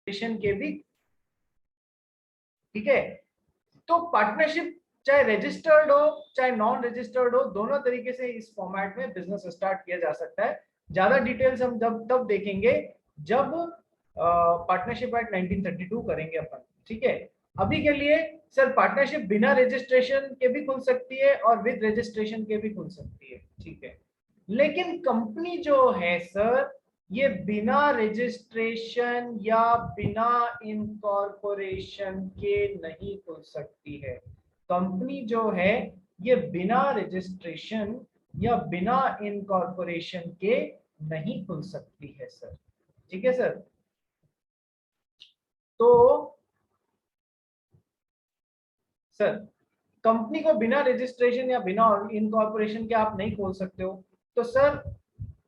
के भी, ठीक है। तो पार्टनरशिप चाहे रजिस्टर्ड हो चाहे नॉन रजिस्टर्ड हो, दोनों तरीके से इस फॉर्मेट में बिजनेस स्टार्ट किया जा सकता है। ज्यादा डिटेल्स हम तब देखेंगे जब पार्टनरशिप एक्ट 1932 करेंगे अपन, ठीक है। अभी के लिए सर पार्टनरशिप बिना रजिस्ट्रेशन के भी खुल सकती है और विद रजिस्ट्रेशन के भी खुल सकती है, ठीक है। लेकिन कंपनी जो है सर, ये बिना रजिस्ट्रेशन या बिना इनकॉर्पोरेशन के नहीं खुल सकती है। कंपनी जो है ये बिना रजिस्ट्रेशन या बिना इनकॉर्पोरेशन के नहीं खुल सकती है सर, ठीक है सर। तो सर कंपनी को बिना रजिस्ट्रेशन या बिना इनकॉर्पोरेशन के आप नहीं खोल सकते हो। तो sir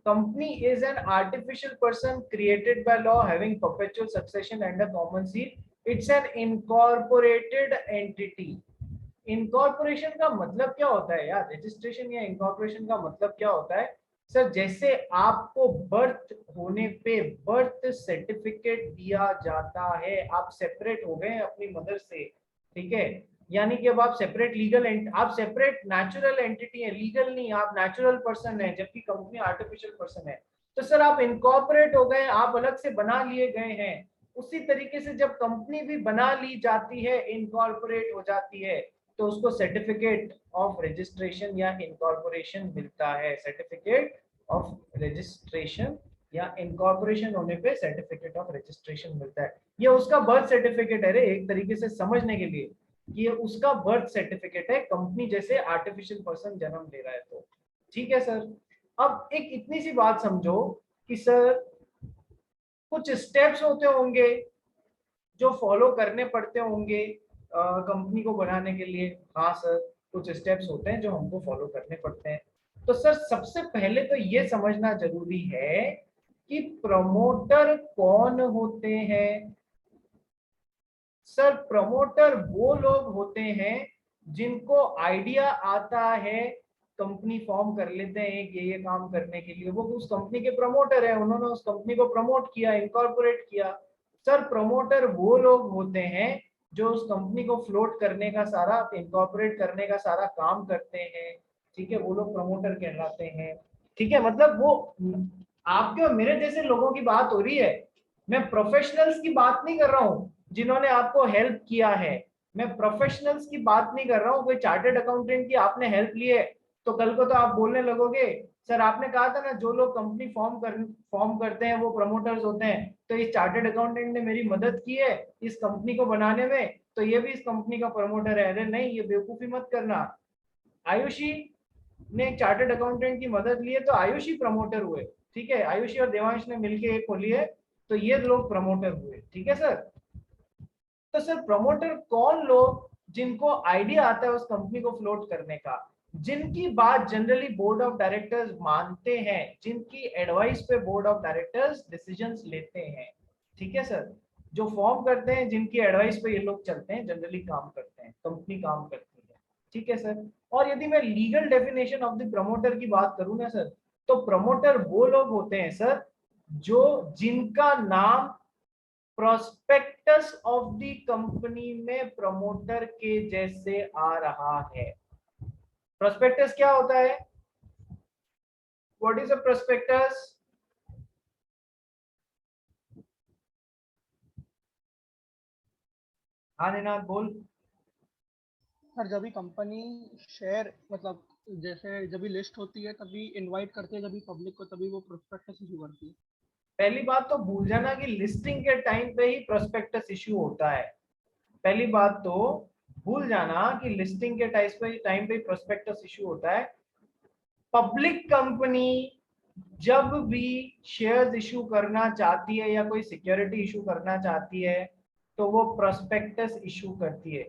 company is an artificial person created by law having perpetual succession and a common seat. It's an incorporated entity. Incorporation का मतलब क्या होता है यार? रजिस्ट्रेशन या इनकॉर्पोरेशन का मतलब क्या होता है सर? जैसे आपको बर्थ होने पे बर्थ सर्टिफिकेट दिया जाता है, आप सेपरेट हो गए अपनी मदर से, ठीक है। यानी कि अब आप सेपरेट लीगल, आप सेपरेट नेचुरल एंटिटी है, लीगल नहीं, आप नेचुरल पर्सन है, जबकि कंपनी आर्टिफिशियल पर्सन है। तो सर आप इनकॉर्पोरेट हो गए, आप अलग से बना लिए गए हैं। उसी तरीके से जब कंपनी भी बना ली जाती है, इनकॉर्पोरेट हो जाती है, तो उसको सर्टिफिकेट ऑफ रजिस्ट्रेशन या इनकॉर्पोरेशन मिलता है। सर्टिफिकेट ऑफ रजिस्ट्रेशन या इनकॉर्पोरेशन होने पे सर्टिफिकेट ऑफ रजिस्ट्रेशन मिलता है। ये उसका बर्थ सर्टिफिकेट है रे, एक तरीके से समझने के लिए ये उसका बर्थ सर्टिफिकेट है, कंपनी जैसे आर्टिफिशियल पर्सन जन्म ले रहा है तो, ठीक है सर। अब एक इतनी सी बात समझो कि सर कुछ स्टेप्स होते होंगे जो फॉलो करने पड़ते होंगे कंपनी को बनाने के लिए। हाँ सर, कुछ स्टेप्स होते हैं जो हमको फॉलो करने पड़ते हैं। तो सर सबसे पहले तो ये समझना जरूरी है कि प्रमोटर कौन होते हैं। सर प्रमोटर वो लोग होते हैं जिनको आइडिया आता है, कंपनी फॉर्म कर लेते हैं कि ये काम करने के लिए, वो उस कंपनी के प्रमोटर है, उन्होंने उस कंपनी को प्रमोट किया, इनकॉर्पोरेट किया। सर प्रमोटर वो लोग होते हैं जो उस कंपनी को फ्लोट करने का सारा, इनकॉर्पोरेट करने का सारा काम करते हैं, ठीक है। वो लोग प्रमोटर कहलाते हैं, ठीक है। मतलब वो आपके और मेरे जैसे लोगों की बात हो रही है, मैं प्रोफेशनल्स की बात नहीं कर रहा हूँ जिन्होंने आपको हेल्प किया है। मैं प्रोफेशनल्स की बात नहीं कर रहा हूँ। कोई चार्टर्ड अकाउंटेंट की आपने हेल्प ली है तो कल को तो आप बोलने लगोगे सर आपने कहा था ना जो लोग कंपनी फॉर्म करते हैं वो प्रमोटर्स होते हैं, तो इस चार्टर्ड अकाउंटेंट ने मेरी मदद की है इस कंपनी को बनाने में, तो ये भी इस कंपनी का प्रमोटर है। अरे नहीं, ये बेवकूफी मत करना। आयुषी ने चार्टर्ड अकाउंटेंट की मदद ली है तो आयुषी प्रमोटर हुए, ठीक है। आयुषी और देवांश ने मिलकर एक खोली है तो ये लोग प्रमोटर हुए, ठीक है सर। तो सर प्रमोटर कौन लोग जिनको आइडिया आता है उस कंपनी को फ्लोट करने का, जिनकी बात जनरली बोर्ड ऑफ डायरेक्टर्स मानते हैं, जिनकी एडवाइस पे बोर्ड ऑफ डायरेक्टर्स डिसीजंस लेते हैं, ठीक है सर। जो फॉर्म करते हैं, जिनकी एडवाइस पे ये लोग चलते हैं, जनरली काम करते हैं, कंपनी काम करती है, ठीक है सर। और यदि मैं legal definition of the promoter की बात करूं ना सर, तो प्रमोटर वो लोग होते हैं सर जो जिनका नाम प्रोस्पेक्टस ऑफ द कंपनी में प्रमोटर के जैसे आ रहा है। प्रोस्पेक्टस क्या होता है? What is a prospectus? हाँ निनाद बोल। सर जब भी कंपनी शेयर मतलब जैसे जब भी लिस्ट होती है तभी इनवाइट करते हैं, जब भी पब्लिक को तभी वो प्रोस्पेक्टस इशू करती है। पहली बात तो भूल जाना कि लिस्टिंग के टाइम पे ही प्रोस्पेक्टस इशू होता है। पहली बात तो भूल जाना कि लिस्टिंग के टाइम पे प्रोस्पेक्टस इशू होता है। पब्लिक कंपनी जब भी शेयर्स इशू करना चाहती है या कोई सिक्योरिटी इशू करना चाहती है तो वो प्रोस्पेक्टस इशू करती है।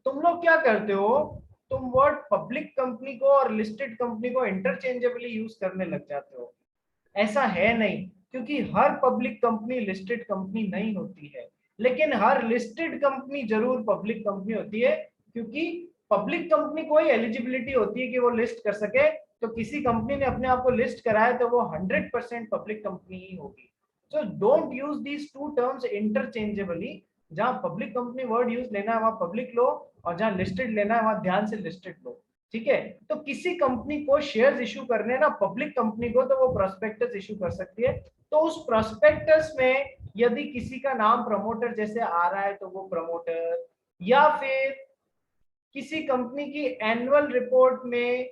तुम लोग क्या करते हो, तुम वर्ड पब्लिक कंपनी को और लिस्टेड कंपनी को इंटरचेंजेबली यूज करने लग जाते हो। ऐसा है नहीं, क्योंकि हर पब्लिक कंपनी लिस्टेड कंपनी नहीं होती है, लेकिन हर लिस्टेड कंपनी जरूर पब्लिक कंपनी होती है, क्योंकि पब्लिक कंपनी को ही एलिजिबिलिटी होती है कि वो लिस्ट कर सके। तो किसी कंपनी ने अपने आप को लिस्ट कराया तो वो 100% पब्लिक कंपनी ही होगी। So don't use these two terms interchangeably. जहां पब्लिक कंपनी वर्ड यूज लेना है वहां पब्लिक लो, और जहां लिस्टेड लेना है वहां ध्यान से लिस्टेड लो। ठीक है, तो किसी कंपनी को शेयर्स इशू करने ना पब्लिक कंपनी को, तो वो प्रोस्पेक्टस इशू कर सकती है। तो उस प्रोस्पेक्टस में यदि किसी का नाम प्रमोटर जैसे आ रहा है तो वो प्रमोटर, या फिर किसी कंपनी की एनुअल रिपोर्ट में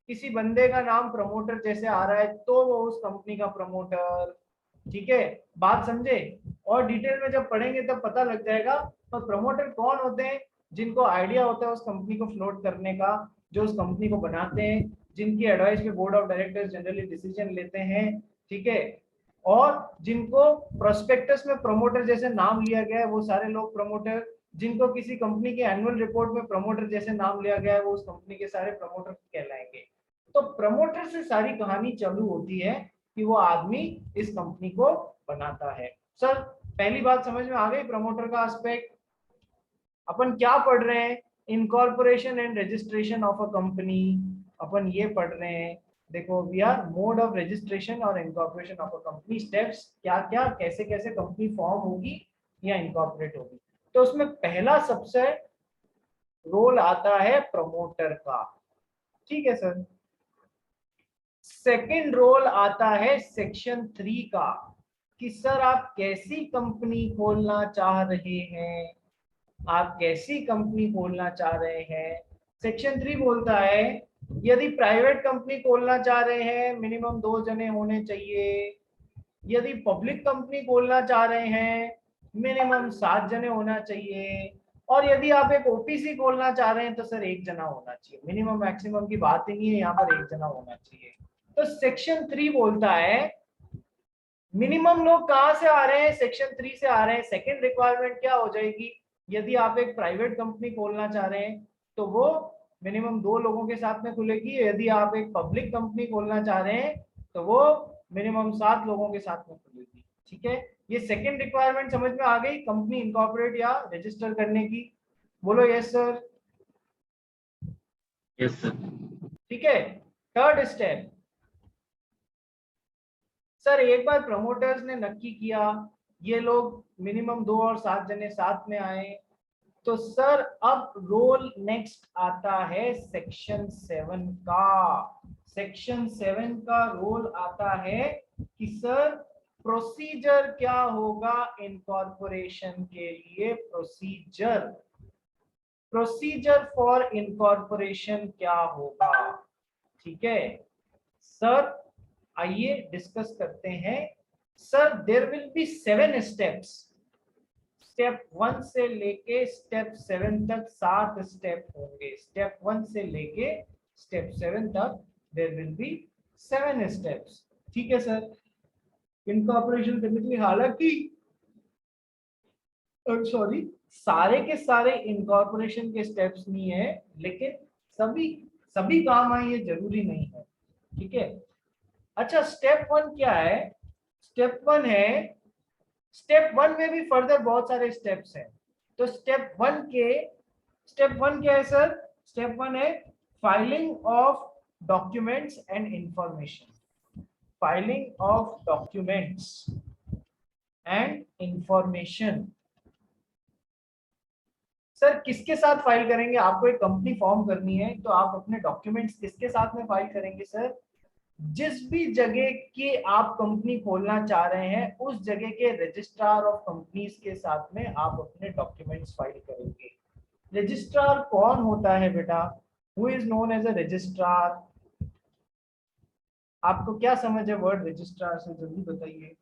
किसी बंदे का नाम प्रमोटर जैसे आ रहा है तो वो उस कंपनी का प्रमोटर। ठीक है, बात समझे? और डिटेल में जब पढ़ेंगे तब पता लग जाएगा। तो प्रमोटर कौन होते हैं? जिनको आइडिया होता है उस कंपनी को फ्लोट करने का, जो उस कंपनी को बनाते हैं, जिनकी एडवाइस पे board of directors generally decision लेते हैं। ठीक है, और जिनको प्रोस्पेक्टस में प्रमोटर जैसे नाम लिया गया है वो सारे लोग प्रमोटर, जिनको किसी कंपनी के एनुअल रिपोर्ट में प्रमोटर जैसे नाम लिया गया है वो उस कंपनी के सारे प्रमोटर कहलाएंगे। तो प्रमोटर से सारी कहानी चालू होती है कि वो आदमी इस कंपनी को बनाता है। सर पहली बात समझ में आ गई प्रमोटर का एस्पेक्ट। अपन क्या पढ़ रहे हैं? Incorporation and registration of a company, अपन ये पढ़ रहे हैं। देखो we are mode of registration और incorporation of a company, steps क्या क्या, कैसे कैसे कंपनी फॉर्म होगी या इनकॉर्पोरेट होगी। तो उसमें पहला सबसे रोल आता है प्रमोटर का। ठीक है सर। सेकंड रोल आता है सेक्शन 3 का, कि सर आप कैसी कंपनी खोलना चाह रहे हैं, आप कैसी कंपनी खोलना चाह रहे हैं। सेक्शन 3 बोलता है यदि प्राइवेट कंपनी खोलना चाह रहे हैं मिनिमम 2 जने होने चाहिए, यदि पब्लिक कंपनी खोलना चाह रहे हैं मिनिमम 7 जने होना चाहिए, और यदि आप एक ओपीसी खोलना चाह रहे हैं तो सर 1 जना होना चाहिए। मिनिमम मैक्सिमम की बात ही नहीं है, यहाँ पर 1 जना होना चाहिए। तो सेक्शन 3 बोलता है मिनिमम लोग कहां से आ रहे हैं? सेक्शन 3 से आ रहे हैं। सेकंड रिक्वायरमेंट क्या हो जाएगी? यदि आप एक प्राइवेट कंपनी खोलना चाह रहे हैं तो वो मिनिमम 2 लोगों के साथ में खुलेगी। यदि आप एक पब्लिक कंपनी खोलना चाह रहे हैं तो वो मिनिमम 7 लोगों के साथ में खुलेगी। ठीक है, ये सेकंड रिक्वायरमेंट समझ में आ गई कंपनी इनकॉर्पोरेट या रजिस्टर करने की? बोलो यस सर। Yes sir. ठीक है, थर्ड स्टेप, सर एक बार प्रमोटर्स ने नक्की किया ये लोग मिनिमम 2 और 7 जने साथ में आए, तो सर अब रोल नेक्स्ट आता है सेक्शन 7 का। सेक्शन 7 का रोल आता है कि सर प्रोसीजर क्या होगा इनकॉर्पोरेशन के लिए। प्रोसीजर फॉर इनकॉर्पोरेशन क्या होगा? ठीक है सर, आइए डिस्कस करते हैं। Sir there will be 7 steps. Step 1 से लेके स्टेप 7 तक 7 स्टेप होंगे। स्टेप 1 से लेके स्टेप 7 तक देयर विल बी 7 स्टेप्स। ठीक है सर, इनकॉर्पोरेशन करने के लिए, हालांकि सॉरी सारे के सारे इनकॉर्पोरेशन के स्टेप्स नहीं है, लेकिन सभी सभी काम आए ये जरूरी नहीं है। ठीक है, अच्छा स्टेप 1 क्या है? स्टेप 1 है, स्टेप 1 में भी फर्दर बहुत सारे स्टेप्स हैं। तो स्टेप 1 क्या है सर? स्टेप 1 है filing of documents and information. Filing of documents and information. Sir किसके साथ फाइल करेंगे? आपको एक कंपनी फॉर्म करनी है तो आप अपने डॉक्यूमेंट्स किसके साथ में फाइल करेंगे सर? जिस भी जगह की आप कंपनी खोलना चाह रहे हैं उस जगह के रजिस्ट्रार ऑफ कंपनीज के साथ में आप अपने डॉक्यूमेंट्स फाइल करेंगे। रजिस्ट्रार कौन होता है बेटा? Who is known as a registrar? आपको क्या समझ है वर्ड रजिस्ट्रार से, जल्दी बताइए।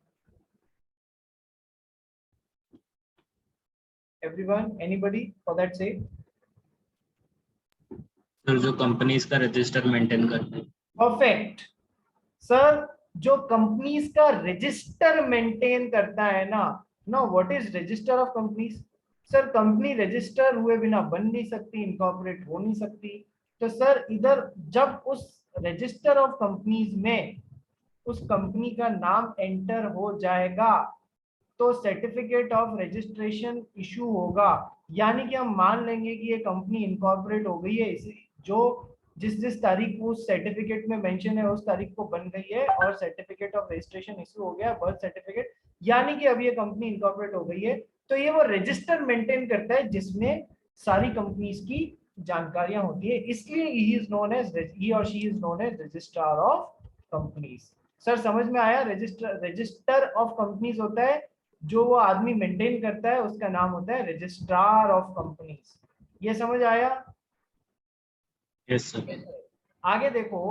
Everyone, anybody for that sake? Sir जो कंपनीज का रजिस्टर मेंटेन करते हैं। परफेक्ट सर, जो कंपनीज का रजिस्टर मेंटेन करता है ना, what is register of companies? Sir company register हुए बिना बन नहीं सकती, इनकॉर्पोरेट हो नहीं सकती। तो सर इधर जब उस रजिस्टर ऑफ कंपनीज में उस कंपनी का नाम एंटर हो जाएगा तो सर्टिफिकेट ऑफ रजिस्ट्रेशन इशू होगा। यानी कि हम मान लेंगे कि ये कंपनी इनकॉर्पोरेट हो गई है, इसी जो जिस जिस तारीख को उस सर्टिफिकेट में मेंशन है उस तारीख को बन गई है और सर्टिफिकेट ऑफ रजिस्ट्रेशन इशू हो गया, बर्थ सर्टिफिकेट, यानी कि अब ये कंपनी इनकॉर्पोरेट हो गई है। तो ये वो रजिस्टर मेंटेन करता है जिसमें सारी कंपनीज की जानकारियां होती है, इसलिए ही और she is known as registrar of companies. Sir समझ में आया? रजिस्टर ऑफ कंपनीज होता है जो वो आदमी मेंटेन करता है, उसका नाम होता है रजिस्ट्रार ऑफ कंपनीज। ये समझ आया? Yes sir. आगे देखो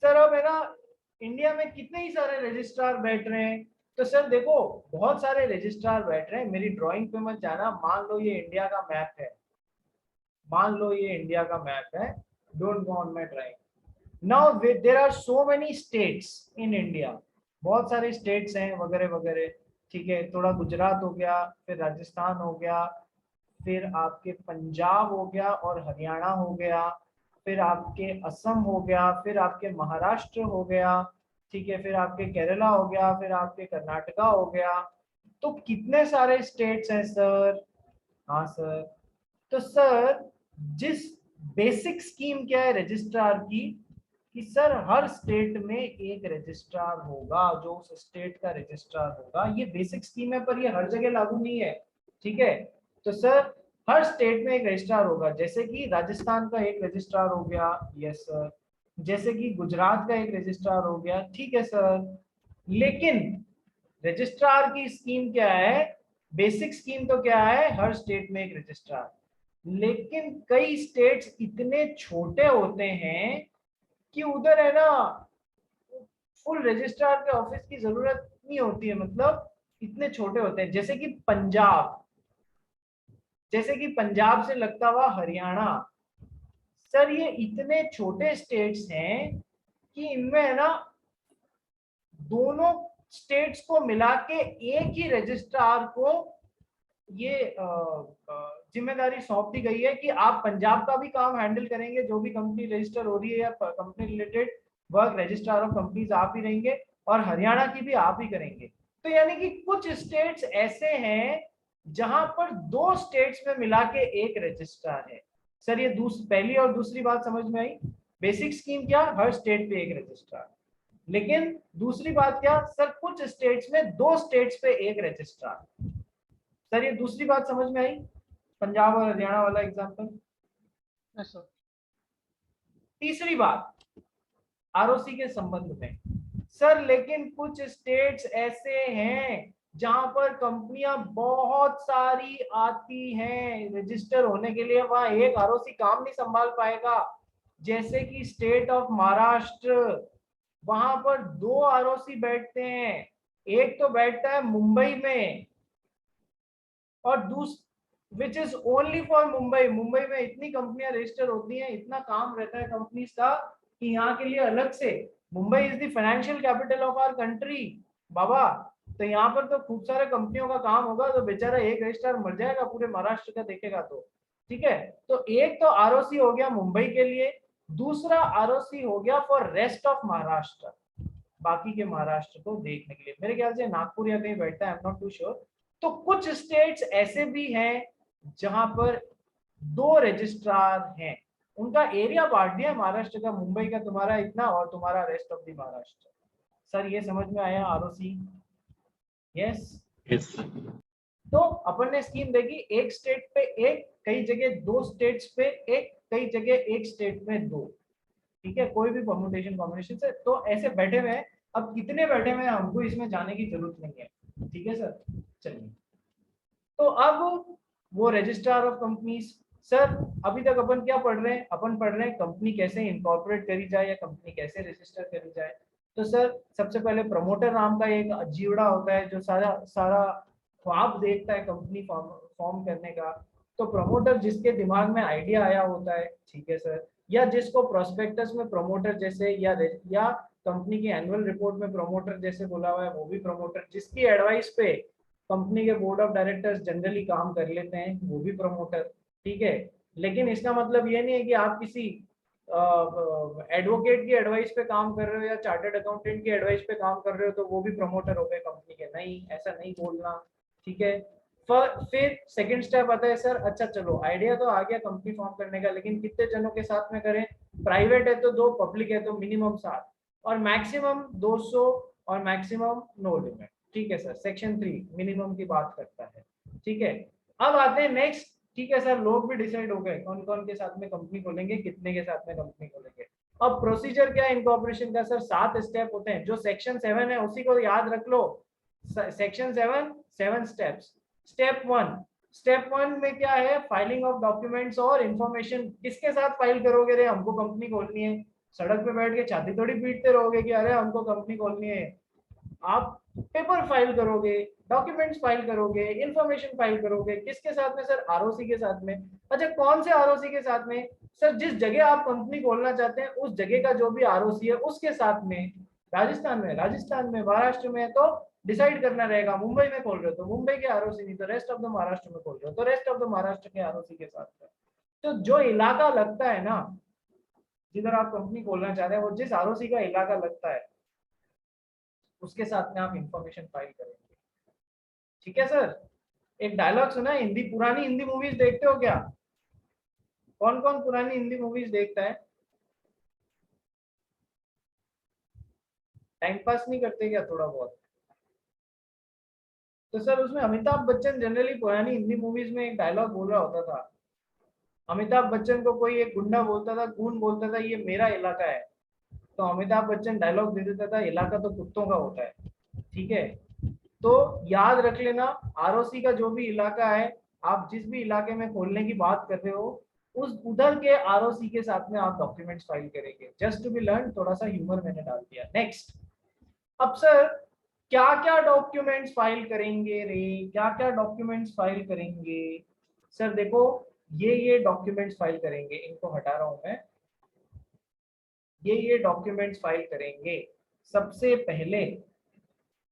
सर, अब है ना इंडिया में कितने ही सारे रजिस्ट्रार बैठ रहे हैं। तो सर देखो बहुत सारे रजिस्ट्रार बैठ रहे हैं, मेरी ड्राइंग पे मत जाना। मान लो ये इंडिया का मैप है, मान लो ये इंडिया का मैप है, don't go on my drawing. Now there are so many states in India, बहुत सारे स्टेट्स हैं वगैरह वगैरह, ठीक है। थोड़ा गुजरात हो गया, फिर राजस्थान हो गया, फिर आपके पंजाब हो गया और हरियाणा हो गया, फिर आपके असम हो गया, फिर आपके महाराष्ट्र हो गया, ठीक है, फिर आपके केरला हो गया, फिर आपके कर्नाटका हो गया। तो कितने सारे स्टेट्स हैं सर? हाँ सर। तो सर जिस बेसिक स्कीम क्या है रजिस्ट्रार की, कि सर हर स्टेट में एक रजिस्ट्रार होगा जो उस स्टेट का रजिस्ट्रार होगा। ये बेसिक स्कीम है पर ये हर जगह लागू नहीं है, ठीक है। तो सर हर स्टेट में एक रजिस्ट्रार होगा, जैसे कि राजस्थान का एक रजिस्ट्रार हो गया, यस सर, जैसे कि गुजरात का एक रजिस्ट्रार हो गया, ठीक है सर। लेकिन रजिस्ट्रार की स्कीम क्या है? बेसिक स्कीम तो क्या है, हर स्टेट में एक रजिस्ट्रार। लेकिन कई स्टेट्स इतने छोटे होते हैं कि उधर है ना फुल रजिस्ट्रार के ऑफिस की जरूरत नहीं होती है, मतलब इतने छोटे होते हैं। जैसे कि पंजाब, जैसे कि पंजाब से लगता हुआ हरियाणा, सर ये इतने छोटे स्टेट्स हैं कि इनमें है ना दोनों स्टेट्स को मिला के एक ही रजिस्ट्रार को ये जिम्मेदारी सौंप दी गई है कि आप पंजाब का भी काम हैंडल करेंगे, जो भी कंपनी रजिस्टर हो रही है या company related work registrar of companies आप ही रहेंगे, और हरियाणा की भी आप ही करेंगे। तो यानी कि कुछ स्टेट्स ऐसे हैं जहां पर दो स्टेट्स में मिला के एक रजिस्ट्रार है। सर ये पहली और दूसरी बात समझ में आई? बेसिक स्कीम क्या, हर स्टेट पे एक रजिस्ट्रार। लेकिन दूसरी बात क्या सर, कुछ स्टेट्स में दो स्टेट्स पे एक रजिस्ट्रार। सर ये दूसरी बात समझ में आई, पंजाब और हरियाणा वाला एग्जांपल? Yes sir. तीसरी बात आरओसी के संबंध में, सर लेकिन कुछ स्टेट्स ऐसे हैं जहां पर कंपनियां बहुत सारी आती हैं रजिस्टर होने के लिए, वहां एक आरओसी काम नहीं संभाल पाएगा। जैसे कि स्टेट ऑफ महाराष्ट्र, वहां पर दो आरओसी बैठते हैं, एक तो बैठता है मुंबई में और which is only for Mumbai. Mumbai में इतनी कंपनियां रजिस्टर होती हैं, इतना काम रहता है कंपनीज का कि यहाँ के लिए अलग से, Mumbai is the financial capital of our country बाबा। तो यहाँ पर तो खूब सारे कंपनियों का काम होगा, तो बेचारा एक रजिस्ट्रार मर जाएगा पूरे महाराष्ट्र का देखेगा तो, ठीक है। तो एक तो आरओसी हो गया मुंबई के लिए, दूसरा आरओसी हो गया फॉर रेस्ट ऑफ महाराष्ट्र, बाकी के महाराष्ट्र को देखने के लिए। मेरे ख्याल से नागपुर या कहीं बैठता है, I am not too sure. तो कुछ स्टेट्स ऐसे भी हैं जहां पर दो रजिस्ट्रार हैं, उनका एरिया बांट दिया महाराष्ट्र का, मुंबई का तुम्हारा इतना और तुम्हारा rest of the Maharashtra. Sir ये समझ में आया आरओसी? यस। यस। तो अपन ने स्कीम देखी, एक स्टेट पे एक, कई जगह दो स्टेट्स पे एक, कई जगह एक स्टेट में दो, ठीक है, कोई भी परम्यूटेशन कॉम्बिनेशन से। तो ऐसे बैठे हुए हैं, अब कितने बैठे हुए हैं हमको इसमें जाने की जरूरत नहीं है, ठीक है सर। चलिए, तो अब वो रजिस्ट्रार ऑफ कंपनीज, सर अभी तक अपन क्या पढ़ रहे हैं? अपन पढ़ रहे हैं कंपनी कैसे इनकॉर्पोरेट करी जाए या कंपनी कैसे रजिस्टर करी जाए। तो सर सबसे पहले प्रमोटर नाम का एक अजीवड़ा होता है जो सारा सारा ख्वाब देखता है कंपनी फॉर्म करने का। तो प्रमोटर जिसके दिमाग में आइडिया आया होता है, ठीक है सर, या जिसको प्रोस्पेक्टस में प्रमोटर जैसे या कंपनी की एनुअल रिपोर्ट में प्रमोटर जैसे बोला हुआ है, वो भी प्रमोटर। जिसकी एडवाइस पे कंपनी के बोर्ड ऑफ डायरेक्टर्स जनरली काम कर लेते हैं, वो भी प्रमोटर, ठीक है। लेकिन इसका मतलब ये नहीं है कि आप किसी एडवोकेट की एडवाइस पे काम कर रहे हो या चार्टर्ड अकाउंटेंट की एडवाइस पे काम कर रहे हो तो वो भी प्रमोटर हो गए कंपनी के, नहीं, ऐसा नहीं बोलना, ठीक है। फिर सेकंड स्टेप आता है सर, अच्छा चलो आइडिया तो आ गया कंपनी फॉर्म करने का, लेकिन कितने जनों के साथ में करें? प्राइवेट है तो 2, पब्लिक है तो मिनिमम 7, और मैक्सिमम 200 और मैक्सिमम नो लिमिट। ठीक है सर, सेक्शन 3 मिनिमम की बात करता है। ठीक है, अब आते हैं नेक्स्ट। ठीक है सर, लोग भी डिसाइड हो गए कौन कौन के साथ में कंपनी खोलेंगे, कितने के साथ में कंपनी खोलेंगे। अब प्रोसीजर क्या है इनकॉर्पोरेशन का सर? 7 स्टेप होते हैं। जो सेक्शन 7 है उसी को याद रख लो। Section 7 steps. स्टेप 1 में क्या है? फाइलिंग ऑफ डॉक्यूमेंट्स और इंफॉर्मेशन। किसके साथ फाइल करोगे? रे हमको कंपनी खोलनी है। सड़क पे बैठ के छाती थोड़ी पीटते रहोगे कि अरे हमको कंपनी खोलनी है। आप पेपर फाइल करोगे, डॉक्यूमेंट्स फाइल करोगे, इंफॉर्मेशन फाइल करोगे। किसके साथ में सर? आरओसी के साथ में। अच्छा, कौन से आरओसी के साथ में? सर जिस जगह आप कंपनी खोलना चाहते हैं उस जगह का जो भी आरओसी है उसके साथ में। राजस्थान में, महाराष्ट्र में है तो डिसाइड करना रहेगा। मुंबई में खोल रहे हो तो मुंबई के आरओसी, नहीं तो रेस्ट ऑफ द महाराष्ट्र में खोल रहे हो तो रेस्ट ऑफ द महाराष्ट्र के आरओसी के साथ में। तो जो इलाका लगता है ना, जिधर आप कंपनी खोलना चाह रहे हैं, वो जिस आरओसी का इलाका लगता है उसके साथ में आप इंफॉर्मेशन फाइल करेंगे। ठीक है सर। एक डायलॉग सुना है हिंदी, पुरानी हिंदी मूवीज देखते हो क्या? कौन कौन पुरानी हिंदी मूवीज देखता है? टाइम पास नहीं करते क्या थोड़ा बहुत? तो सर उसमें अमिताभ बच्चन जनरली पुरानी हिंदी मूवीज में एक डायलॉग बोल रहा होता था। अमिताभ बच्चन को कोई एक गुंडा बोलता था, खून बोलता था ये मेरा इलाका है, तो अमिताभ बच्चन डायलॉग दे देता था, इलाका तो कुत्तों का होता है। ठीक है, तो याद रख लेना, आरओसी का जो भी इलाका है, आप जिस भी इलाके में खोलने की बात कर रहे हो उस उधर के आरओसी के साथ में आप डॉक्यूमेंट्स फाइल करेंगे। जस्ट टू बी लर्न, थोड़ा सा ह्यूमर मैंने डाल दिया। नेक्स्ट, अब सर क्या क्या डॉक्यूमेंट्स फाइल करेंगे रे? क्या क्या डॉक्यूमेंट्स फाइल करेंगे? सर देखो, ये डॉक्यूमेंट्स फाइल करेंगे, इनको हटा रहा हूं मैं। ये डॉक्यूमेंट्स फाइल करेंगे। सबसे पहले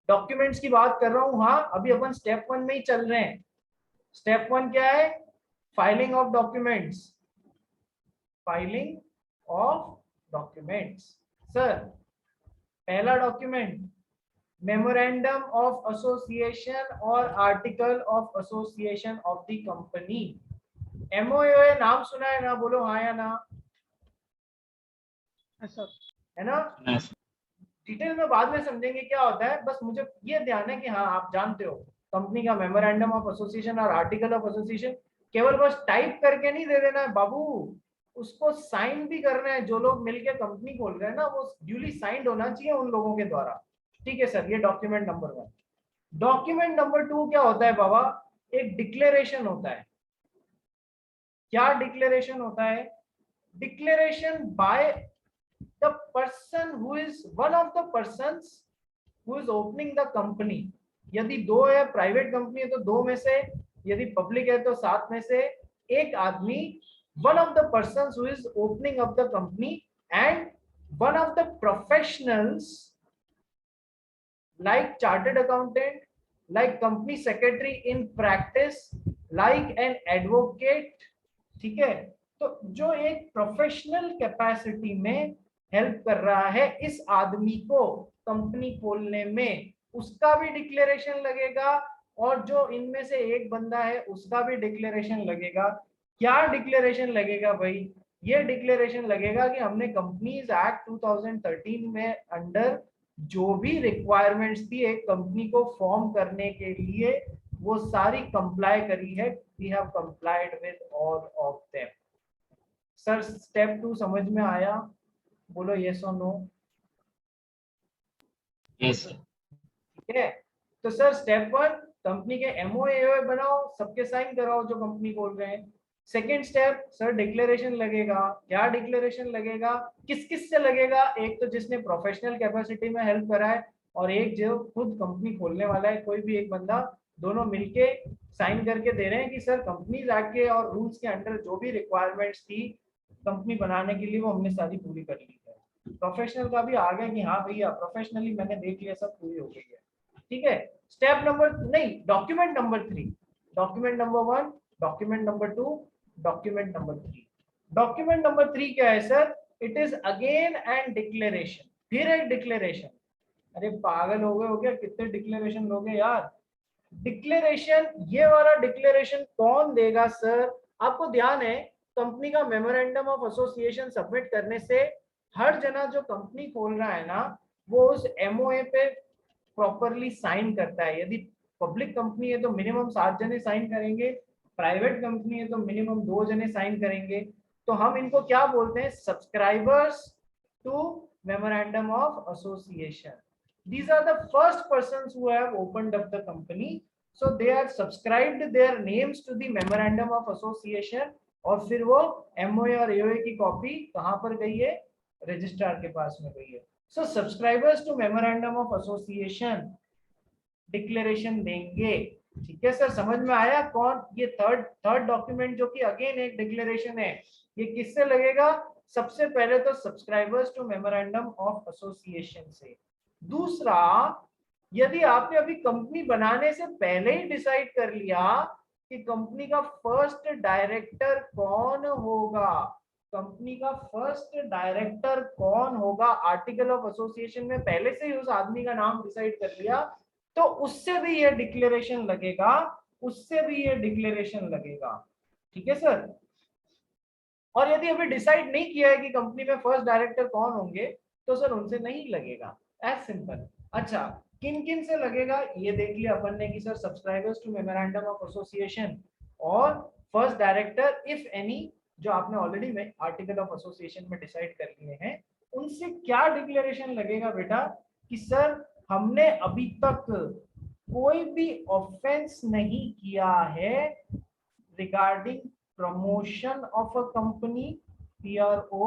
डॉक्यूमेंट्स की बात कर रहा हूं। हाँ, अभी अपन स्टेप 1 में ही चल रहे हैं। स्टेप 1 क्या है? Filing of documents. Filing of documents. Sir पहला डॉक्यूमेंट मेमोरेंडम ऑफ एसोसिएशन और article of association of the company. MOA नाम सुना है ना? बोलो हाँ या ना। सर है ना? डिटेल में बाद में समझेंगे क्या होता है, बस मुझे ये ध्यान है कि हाँ आप जानते हो कंपनी का मेमोरेंडम ऑफ एसोसिएशन और आर्टिकल ऑफ एसोसिएशन केवल बस टाइप करके नहीं दे देना है बाबू, उसको साइन भी करना है। जो लोग मिलके कंपनी खोल रहे हैं ना, वो ड्यूली साइंड होना चाहिए उन लोगों के द्वारा। ठीक है सर, ये डॉक्यूमेंट नंबर 1। डॉक्यूमेंट नंबर 2 क्या होता है बाबा? एक डिक्लेरेशन होता है। क्या डिक्लेरेशन होता है? Declaration bye the person who is one of the persons who is opening the company। यदि 2 है, प्राइवेट कंपनी है तो 2 में से, यदि पब्लिक है तो 7 में से एक आदमी, one of the persons who is opening up the company and one of the professionals like chartered accountant, like company secretary in practice, like an advocate। ठीक है, तो जो एक प्रोफेशनल कैपेसिटी में हेल्प कर रहा है इस आदमी को कंपनी खोलने में, उसका भी डिक्लेरेशन लगेगा, और जो इनमें से एक बंदा है उसका भी डिक्लेरेशन लगेगा। क्या डिक्लेरेशन लगेगा भाई? ये डिक्लेरेशन लगेगा कि हमने कंपनीज एक्ट 2013 में अंडर जो भी रिक्वायरमेंट्स थी एक कंपनी को फॉर्म करने के लिए, वो सारी कंप्लाई करी है। We have complied with all of them. Sir step 2 समझ में आया? बोलो यस और नो। Yes sir. ठीक है, तो सर स्टेप 1 कंपनी के एमओए बनाओ, सबके साइन कराओ जो कंपनी खोल रहे हैं। सेकेंड स्टेप सर डिक्लेरेशन लगेगा। क्या डिक्लेरेशन लगेगा? किस किस से लगेगा? एक तो जिसने प्रोफेशनल कैपेसिटी में हेल्प करा है, और एक जो खुद कंपनी खोलने वाला है, कोई भी एक बंदा, दोनों मिलके साइन करके दे रहे हैं कि सर कंपनीज एक्ट के और रूल्स के अंडर जो भी रिक्वायरमेंट्स थी कंपनी बनाने के लिए वो हमने सारी पूरी कर ली है। प्रोफेशनल का भी आ गया कि हाँ भैया प्रोफेशनली मैंने देख लिया, सब पूरी हो गई है। ठीक है, स्टेप नंबर नहीं, document number 3, document number 1, document number 2, document number 3। Document number 3 क्या है sir? It is again and declaration. फिर एक डिक्लेरेशन। अरे पागल हो गए हो क्या? कितने डिक्लेरेशन लोगे यार? डिक्लेरेशन, ये वाला डिक्लेरेशन कौन देगा सर? आपको ध्यान है कंपनी का मेमोरेंडम ऑफ एसोसिएशन सबमिट करने से हर जना जो कंपनी खोल रहा है ना, वो उस एमओए पे प्रॉपरली साइन करता है। यदि पब्लिक कंपनी है तो मिनिमम 7 जने साइन करेंगे, प्राइवेट कंपनी है तो मिनिमम 2 जने साइन करेंगे। तो हम इनको क्या बोलते हैं? Subscribers to memorandum of association. These are the first persons who have opened up the company, so they are subscribed their names to the memorandum of association। और फिर वो MOA और AOA की कॉपी कहां पर गई है? रजिस्ट्रार के पास में गई है। So subscribers to memorandum of association declaration देंगे। ठीक है सर, समझ में आया? कौन ये थर्ड डॉक्यूमेंट जो कि अगेन एक डिक्लेरेशन है, ये किससे लगेगा? सबसे पहले तो subscribers to memorandum of association से। दूसरा, यदि आपने अभी कंपनी बनाने से पहले ही डिसाइड कर लिया कि कंपनी का फर्स्ट डायरेक्टर कौन होगा, कंपनी का फर्स्ट डायरेक्टर कौन होगा, आर्टिकल ऑफ एसोसिएशन में पहले से ही उस आदमी का नाम डिसाइड कर लिया, तो उससे भी ये डिक्लेरेशन लगेगा, उससे भी ये डिक्लेरेशन लगेगा। ठीक है सर। और यदि अभी डिसाइड नहीं किया है कि कंपनी में फर्स्ट डायरेक्टर कौन होंगे, तो सर उनसे नहीं लगेगा, एज सिंपल। अच्छा, किन किन से लगेगा ये देख लिया अपन ने कि sir subscribers to memorandum of association और फर्स्ट डायरेक्टर इफ एनी, जो आपने ऑलरेडी में आर्टिकल ऑफ एसोसिएशन में डिसाइड कर लिए हैं। उनसे क्या डिक्लेरेशन लगेगा बेटा कि सर हमने अभी तक कोई भी ऑफेंस नहीं किया है regarding promotion of a company, PRO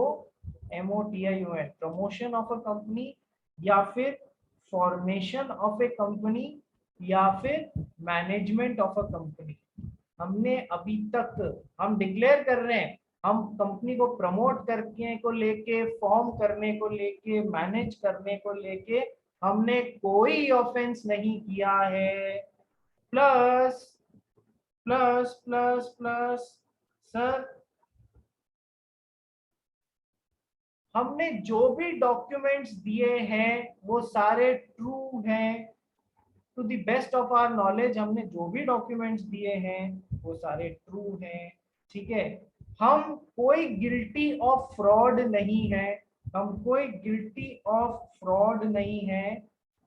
MOTION, promotion of a company, या फिर फॉर्मेशन ऑफ ए कंपनी, या फिर मैनेजमेंट ऑफ अ कंपनी। हमने अभी तक, हम डिक्लेयर कर रहे हैं, हम कंपनी को प्रमोट करने को लेके, फॉर्म करने को लेके, मैनेज करने को लेके हमने कोई ऑफेंस नहीं किया है। Plus plus plus plus sir हमने जो भी डॉक्यूमेंट्स दिए हैं वो सारे ट्रू हैं। To the best of our knowledge हमने जो भी डॉक्यूमेंट्स दिए हैं वो सारे ट्रू हैं। ठीक है, हम कोई गिल्टी ऑफ फ्रॉड नहीं है, हम कोई गिल्टी ऑफ फ्रॉड नहीं है।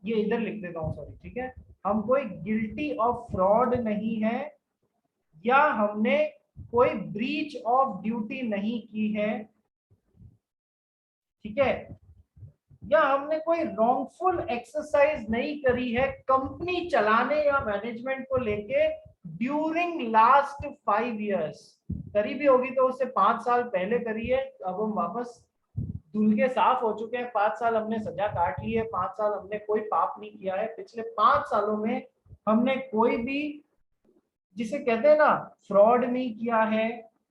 ये इधर लिख देता हूं, सॉरी। ठीक है, हम कोई गिल्टी ऑफ फ्रॉड नहीं है, या हमने कोई ब्रीच ऑफ ड्यूटी नहीं की है। ठीक है, या हमने कोई रॉन्गफुल एक्सरसाइज नहीं करी है कंपनी चलाने या मैनेजमेंट को लेके ड्यूरिंग लास्ट 5 इयर्स। करी भी होगी तो उससे 5 साल पहले करी है। अब हम वापस धुल के साफ हो चुके हैं, 5 साल हमने सजा काट ली है, 5 साल हमने कोई पाप नहीं किया है। पिछले 5 सालों में हमने कोई भी, जिसे कहते हैं ना, फ्रॉड नहीं किया है,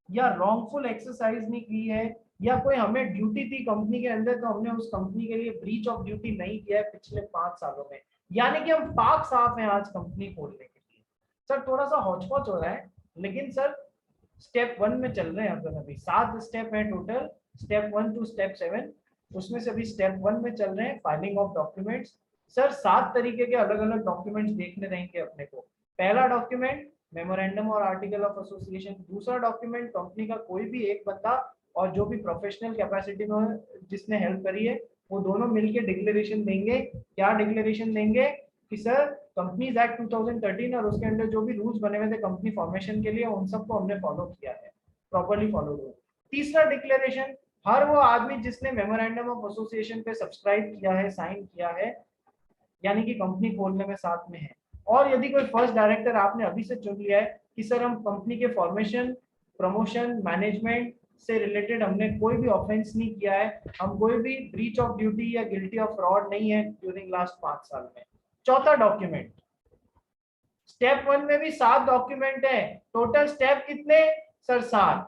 या रॉन्गफुल एक्सरसाइज नहीं की है, या कोई हमें ड्यूटी थी कंपनी के अंदर तो हमने उस कंपनी के लिए ब्रीच ऑफ ड्यूटी नहीं किया है पिछले 5 सालों में। यानी कि हम पाक साफ हैं आज कंपनी खोलने के लिए। सर थोड़ा सा हौच-पौच हो रहा है, लेकिन सर स्टेप 1 में चल रहे हैं अपन। अभी 7 स्टेप है टोटल, स्टेप 1 टू स्टेप 7, उसमें से अभी स्टेप 1 में चल रहे हैं, फाइलिंग ऑफ डॉक्यूमेंट्स। सर 7 तरीके के अलग अलग डॉक्यूमेंट्स देखने रहेंगे अपने को। पहला डॉक्यूमेंट मेमोरेंडम और आर्टिकल ऑफ एसोसिएशन। दूसरा डॉक्यूमेंट कंपनी का कोई भी एक बंदा और जो भी प्रोफेशनल कैपेसिटी में जिसने हेल्प करी है वो दोनों मिलकर डिक्लेरेशन देंगे। क्या डिक्लेरेशन देंगे कि सर कंपनीज एक्ट 2013 और उसके अंदर जो भी रूल्स बने हुए थे कंपनी फॉर्मेशन के लिए उन सबको हमने फॉलो किया है, प्रॉपर्ली फॉलो किया। तीसरा डिक्लेरेशन, हर वो आदमी जिसने मेमोरेंडम ऑफ एसोसिएशन पे सब्सक्राइब किया है, साइन किया है, यानी कि कंपनी खोलने में साथ में है। और यदि कोई फर्स्ट डायरेक्टर आपने अभी से चुन लिया है कि सर हम कंपनी के फॉर्मेशन, प्रमोशन, मैनेजमेंट से रिलेटेड हमने कोई भी ऑफेंस नहीं किया है, हम कोई भी ब्रीच ऑफ ड्यूटी या गिल्टी ऑफ फ्रॉड नहीं है ड्यूरिंग लास्ट 5 साल में। चौथा डॉक्यूमेंट, स्टेप 1 में भी 7 डॉक्यूमेंट है, टोटल स्टेप कितने सर? 7।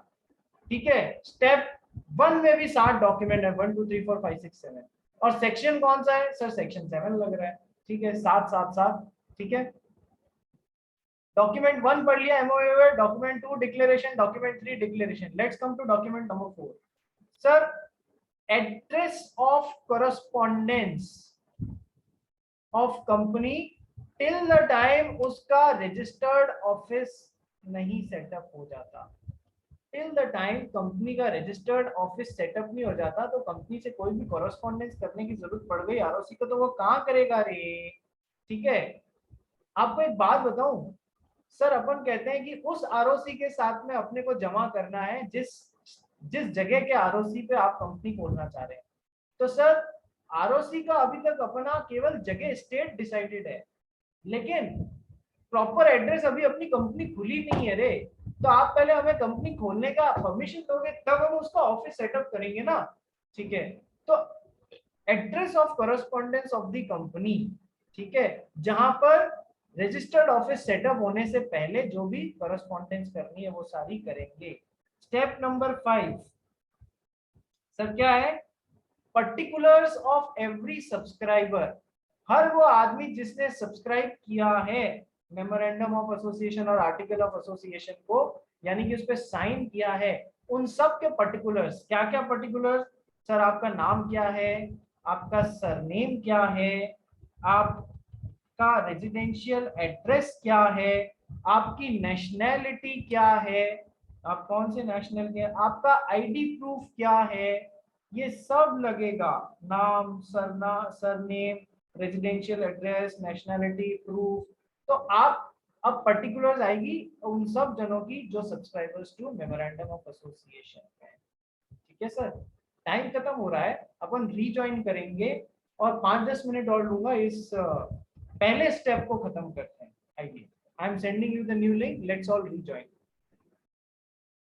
ठीक है, स्टेप 1 में भी 7 डॉक्यूमेंट है, 1 2 3 4 5 6 7। और सेक्शन कौन सा है सर? सेक्शन 7 लग रहा है। ठीक है, 7 7 7। ठीक है, डॉक्यूमेंट 1 पढ़ लिया, MOU. Document 2 declaration, document 3 declaration. Let's come to document number 4। Sir address of correspondence of company till the time उसका रजिस्टर्ड ऑफिस नहीं सेटअप हो जाता। टिल द टाइम कंपनी का रजिस्टर्ड ऑफिस सेटअप नहीं हो जाता, तो कंपनी से कोई भी कॉरेस्पॉन्डेंस करने की जरूरत पड़ गई आरओसी को, तो वो कहाँ करेगा रे? ठीक है, आपको एक बात बताऊं सर, अपन कहते हैं कि उस आरओसी के साथ में अपने को जमा करना है जिस जिस जगह के आरओसी पे आप कंपनी खोलना चाह रहे हैं। तो सर आरओसी का अभी तक अपना केवल जगह स्टेट डिसाइडेड है, लेकिन प्रॉपर एड्रेस अभी अपनी कंपनी खुली नहीं है रे। तो आप पहले हमें कंपनी खोलने का परमिशन दोगे तब हम उसका ऑफिस सेटअप करेंगे ना। ठीक है, तो address of correspondence of the company, ठीक है, जहां पर रजिस्टर्ड ऑफिस सेटअप होने से पहले जो भी कॉरेस्पॉन्डेंस करनी है वो सारी करेंगे। स्टेप नंबर 5 सर क्या है? पर्टिकुलर्स ऑफ एवरी सब्सक्राइबर, हर वो आदमी जिसने सब्सक्राइब किया है मेमोरेंडम ऑफ एसोसिएशन और आर्टिकल ऑफ एसोसिएशन को, यानी कि उस पर साइन किया है, उन सब के पर्टिकुलर्स। क्या क्या पर्टिकुलर्स? सर आपका नाम क्या है, आपका सरनेम क्या है, आपका रेजिडेंशियल एड्रेस क्या है, आपकी नेशनैलिटी क्या है, आप कौन से नेशनल के, आपका आईडी प्रूफ क्या है, ये सब लगेगा। नाम, surname, residential address, nationality proof. तो आप अब पर्टिकुलर्स आएगी उन सब जनों की जो subscribers to memorandum of association है। ठीक है सर, टाइम खत्म हो रहा है, अपन रीजॉइन करेंगे और 5-10 मिनट और लूंगा, इस पहले स्टेप को खत्म करते हैं। I am sending you the new link, let's all rejoin.